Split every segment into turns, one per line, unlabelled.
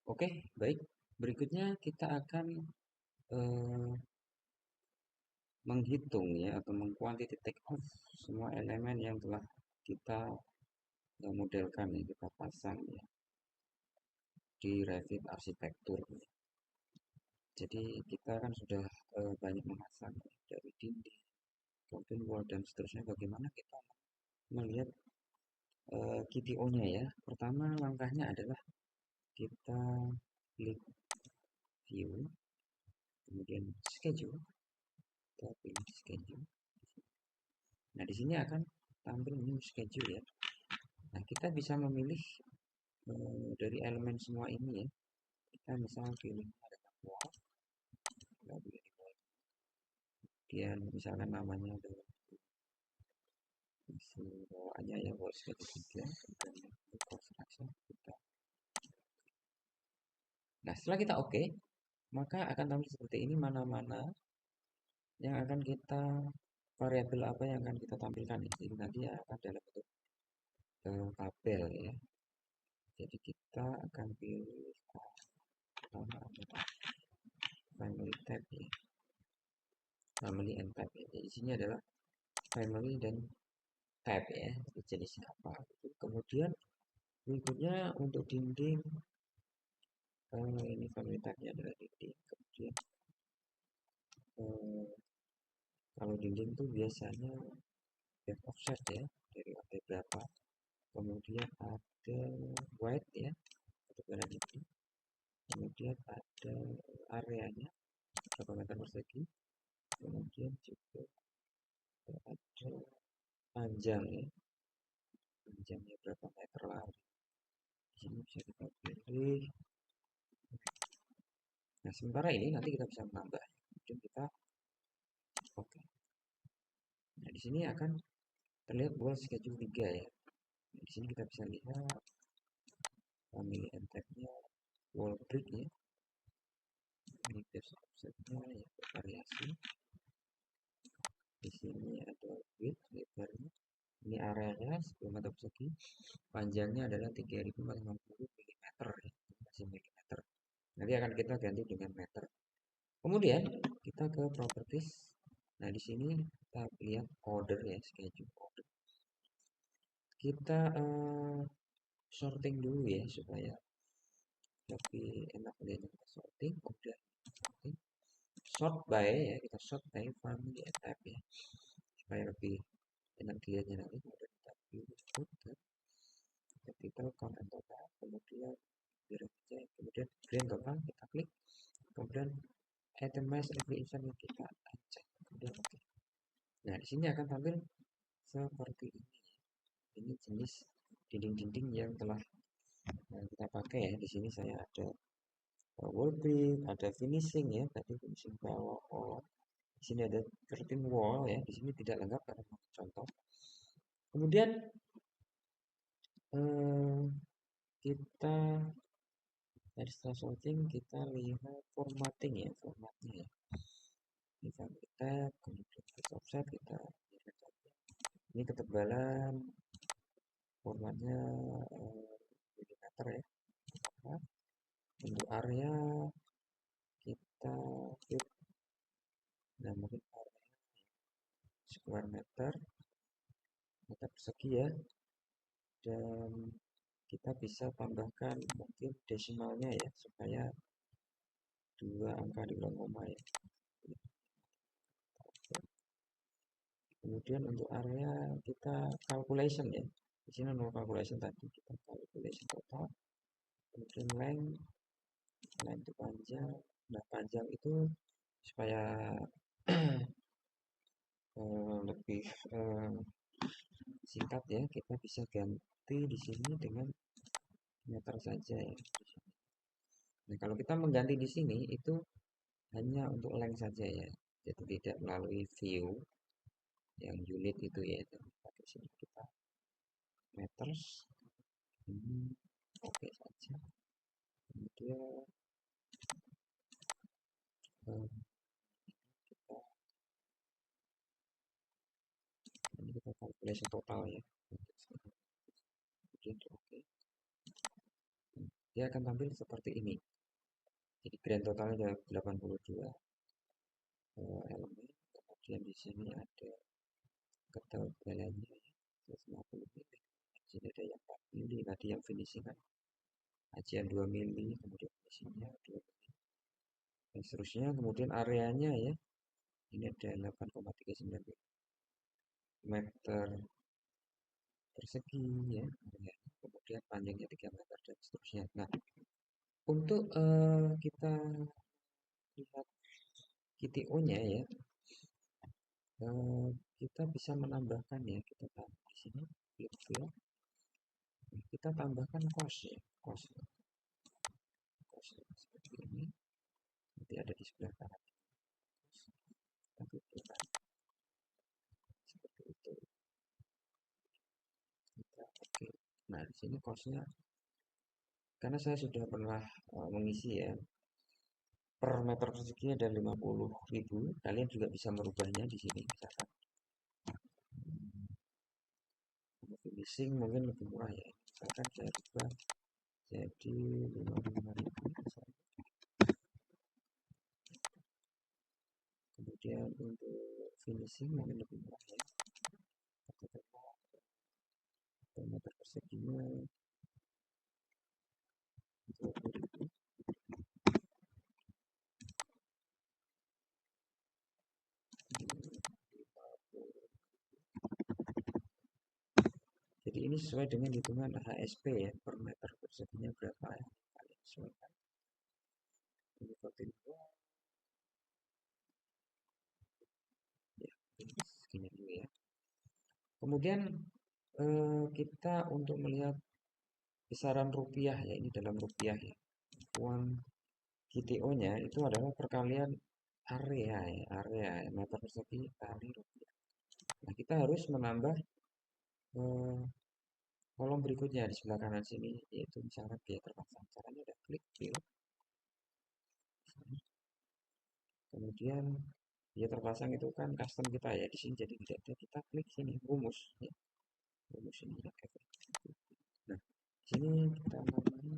Oke, baik. Berikutnya kita akan eh, menghitung ya atau mengquantity take off semua elemen yang telah kita modelkan ya, kita pasang ya di Revit arsitektur. Jadi kita kan sudah banyak memasang ya, dari dinding, curtain wall dan seterusnya. Bagaimana kita melihat KTO-nya ya? Pertama langkahnya adalah kita klik view, kemudian schedule, kita pilih schedule. Nah, di sini akan tampil new schedule ya. Nah, kita bisa memilih dari elemen semua ini ya. Kita misalnya pilih ada wall, kita pilih wall. Kemudian misalkan namanya adalah isi bawaannya ya wall schedule 3, kemudian construction kita. Nah, setelah kita oke, maka akan tampil seperti ini mana-mana yang akan kita variabel apa yang akan kita tampilkan ya. Jadi nanti akan dalam bentuk tabel ya. Jadi kita akan pilih pertama family tab ya, family and tab ya. Jadi sini adalah family dan tab ya, jenisnya apa. Kemudian berikutnya untuk dinding, ini family tabnya adalah dinding. Kemudian eh, kalau dinding itu biasanya back offset ya, dari lantai berapa. Kemudian ada white ya, ketebalan dinding. Kemudian ada areanya berapa meter persegi. Kemudian juga ada panjang ya, panjangnya berapa meter lari. Di sini bisa kita pilih. Nah, sementara ini nanti kita bisa menambah. Kemudian kita oke. Nah, di sini akan terlihat wall schedule 3 ya. Nah, di sini kita bisa lihat family and type-nya wall brick ya. Ini depth offset-nya ya, bervariasi. Di sini ada width lebarnya. Ini areanya 10 meter persegi. Panjangnya adalah 3050 mm ya. Masih milimeter. Nanti akan kita ganti dengan meter. Kemudian kita ke properties. Nah, di sini kita lihat order ya, schedule order. Kita sorting dulu ya supaya lebih enak lihatnya sorting. Kemudian sorting, sort by ya, kita sort by family and type ya supaya lebih enak dilihatnya nanti. Kemudian kita pilih footer, capital count and total, kemudian kemudian green total kita klik, kemudian itemize every event yang kita cek, kemudian oke. Nah, di sini akan tampil seperti ini. Ini jenis dinding-dinding yang telah kita pakai ya. Di sini saya ada wallpaper, ada finishing ya, tadi finishing bawah wall. Di sini ada curtain wall ya. Di sini tidak lengkap karena contoh. Kemudian eh, kita dari setelah sorting kita lihat formatting ya, formatnya ya. Kita tab, kemudian kita offset, kita ini ketebalan formatnya milimeter ya. Untuk area kita fit, nah mungkin area square meter persegi ya, dan kita bisa tambahkan mungkin desimalnya ya supaya dua angka di belakang koma ya. Kemudian untuk area kita calculation ya, di sini no calculation tadi, kita calculation total. Kemudian length itu panjang. Nah, panjang itu supaya lebih singkat ya, kita bisa ganti di sini dengan meter saja ya. Nah, kalau kita mengganti di sini itu hanya untuk length saja ya, jadi tidak melalui view yang unit itu ya. Pakai sini kita meters ini oke saja. Kemudian kita ini kita calculation total ya. Kemudian oke. dia akan tampil seperti ini. Jadi grand totalnya ada 82 elemen. Kemudian di sini ada ketebalannya 150 mili. Di sini ada yang 4 mili, tadi yang finishing kan. Ajian 2 mili, kemudian finishingnya 2 mili. Dan seterusnya, kemudian areanya ya. Ini ada 8,39 meter persegi ya. Kemudian panjangnya 3 meter dan seterusnya. Nah, untuk kita lihat GTO-nya ya, kita bisa menambahkan ya, kita tambah di sini klik fill, kita tambahkan cost ya, cost seperti ini, nanti ada di sebelah kanan, tapi seperti itu. Kita oke. Nah di sini costnya, karena saya sudah pernah mengisi ya, per meter persegi ada 50.000. Kalian juga bisa merubahnya di sini, misalkan finishing mungkin lebih murah ya, misalkan saya rubah jadi 55.000 misalnya. Kemudian untuk finishing mungkin lebih murah ya, per meter perseginya 20.000. Jadi ini sesuai dengan hitungan HSP ya, per meter perseginya berapa ya, kalian sesuaikan. Ini ya, segini dulu ya. Kemudian kita untuk melihat besaran rupiah ya, ini dalam rupiah ya, uang GTO-nya itu adalah perkalian area ya, area meter persegi kali rupiah. Nah kita harus menambah kolom berikutnya di sebelah kanan sini, yaitu misalnya biaya terpasang. Caranya ada klik fill, kemudian biaya terpasang itu kan custom kita ya, di sini jadi tidak ada, kita klik sini rumus ya. Rumus ini ya, nah di sini kita namanya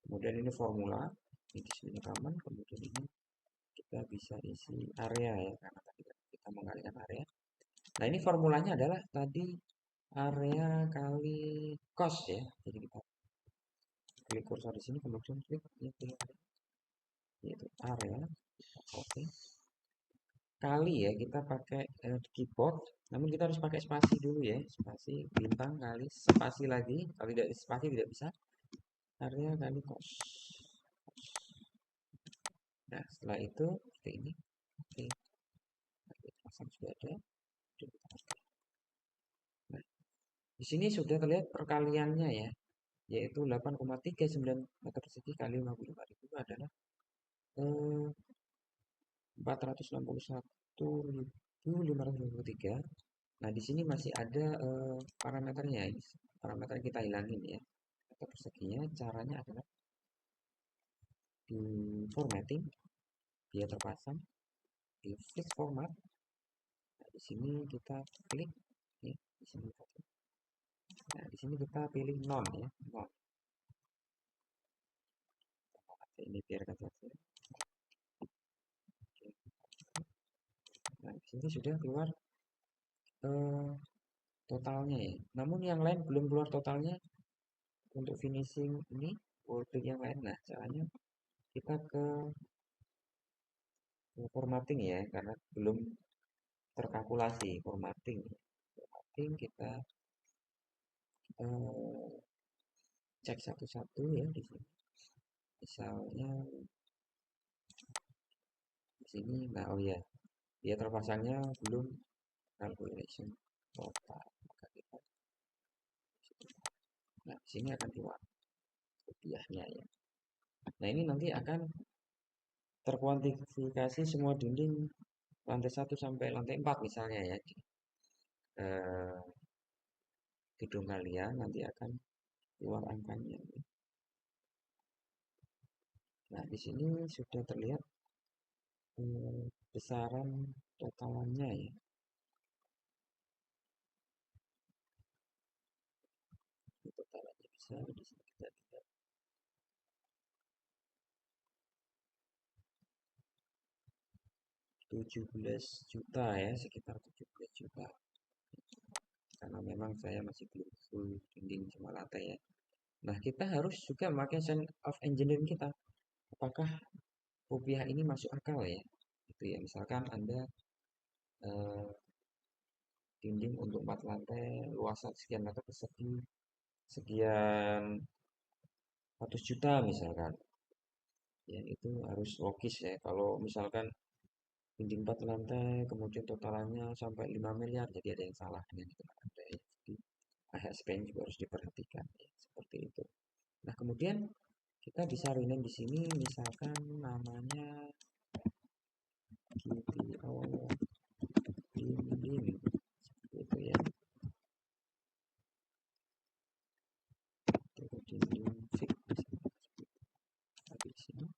kemudian ini formula, ini di sini rekaman, kemudian ini kita bisa isi area ya, karena tadi kita mengalihkan area. Nah ini formulanya adalah tadi area kali cost ya, jadi kita klik kursor di sini, kemudian klik yaitu area, oke. Kali ya, kita pakai keyboard, namun kita harus pakai spasi dulu ya, spasi bintang kali spasi lagi, kalau tidak spasi tidak bisa. Area kali cos. Nah setelah itu seperti ini, oke. Pasang sudah ada. Nah di sini sudah terlihat perkaliannya ya, yaitu 8,39 meter persegi kali 55.000 adalah 461.523. Nah, di sini masih ada parameternya. Parameter kita hilangin ya. Meter perseginya caranya adalah di formatting, dia terpasang di fix format. Nah, di sini kita klik ya, di sini kita klik. Nah, di sini kita pilih non ya, non. Ini biarkan saja. Nah, di sini sudah keluar totalnya ya. Namun yang lain belum keluar totalnya untuk finishing ini, wording yang lain. Nah, caranya kita ke formatting ya, karena belum terkalkulasi formatting. Formatting kita cek satu-satu ya di sini. Misalnya di sini, nah oh ya, dia terpasangnya belum calculation total. Maka kita, nah di sini akan keluar rupiahnya ya. Nah ini nanti akan terkuantifikasi semua dinding lantai 1 sampai lantai 4 misalnya ya. Eh, gedung kalian nanti akan keluar angkanya. Nah, di sini sudah terlihat besaran totalannya ya. besar. Di sini kita lihat 17 juta ya, sekitar 17 juta. Karena memang saya masih belum full dinding sama lantai ya. Nah, kita harus juga memakai sense of engineering kita. Apakah rupiah ini masuk akal ya? Itu ya, misalkan Anda eh, dinding untuk 4 lantai, luasan sekian meter persegi, sekian ratus juta misalkan. Ya, itu harus logis ya. Kalau misalkan dinding 4 lantai, kemudian totalannya sampai 5 miliar, jadi ada yang salah dengan itu Anda ya. Jadi AHSP juga harus diperhatikan ya, seperti itu. Nah, kemudian kita bisa rename di sini misalkan namanya GTO dinding gitu ya. GTO dinding fix di sini.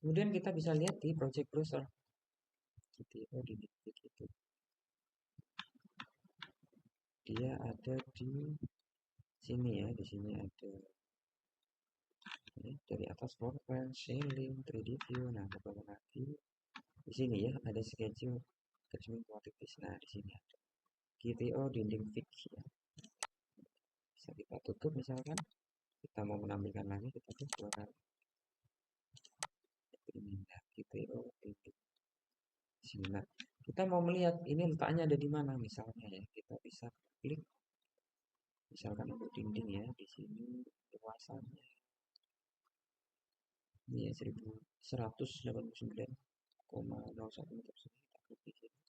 Kemudian kita bisa lihat di project browser GTO dinding fix itu. Dia ada di sini ya, di sini ada ini dari atas floor plan, ceiling, 3D view. Nah, ke bawah lagi di sini ya ada schedule catchment quantities. Nah, di sini ada GTO dinding fix ya. Bisa kita tutup misalkan kita mau menampilkan lagi, kita tutup dua kali. Ini nah, GTO dinding sini. Nah, kita mau melihat ini letaknya ada di mana misalnya ya, kita bisa klik misalkan untuk dinding ya, di sini luasannya ini ya 1189,01 meter persegi. Kita klik di sini.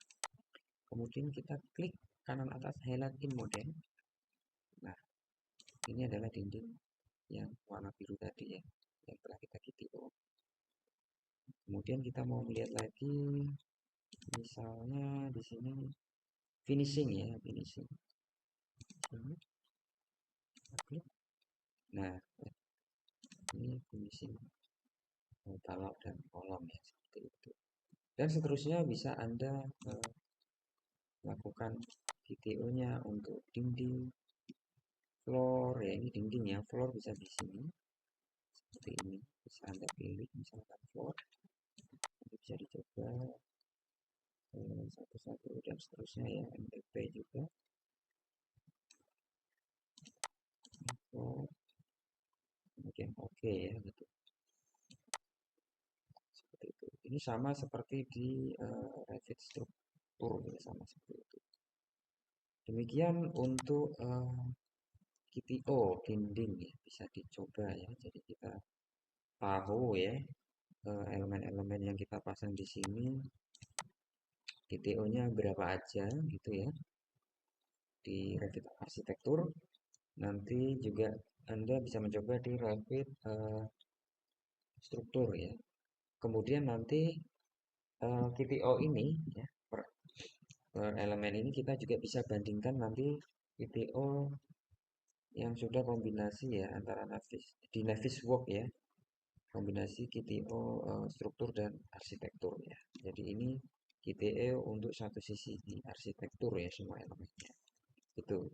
Kemudian kita klik kanan atas highlight in model. Nah, ini adalah dinding yang warna biru tadi ya, yang telah kita GTO. Kemudian kita mau melihat lagi, misalnya di sini finishing ya, finishing. Klik. Nah, ini finishing balok dan kolom ya, seperti itu. Dan seterusnya bisa Anda lakukan GTO-nya untuk dinding, floor ya, ini dinding ya, floor bisa di sini seperti ini, bisa Anda pilih misalkan floor, nanti bisa dicoba satu-satu dan seterusnya ya, MTP juga floor, kemudian oke ya gitu, seperti itu. Ini sama seperti di Revit struktur ya, sama seperti itu. Demikian untuk GTO dinding ya, bisa dicoba ya. Jadi kita tahu ya elemen-elemen yang kita pasang di sini GTO-nya berapa aja gitu ya di Revit arsitektur. Nanti juga Anda bisa mencoba di Revit struktur ya. Kemudian nanti GTO ini ya per elemen ini kita juga bisa bandingkan nanti GTO yang sudah kombinasi ya antara di Naviswork ya, kombinasi GTO struktur dan arsitektur ya. Jadi ini GTO untuk satu sisi di arsitektur ya semua elemennya. Itu.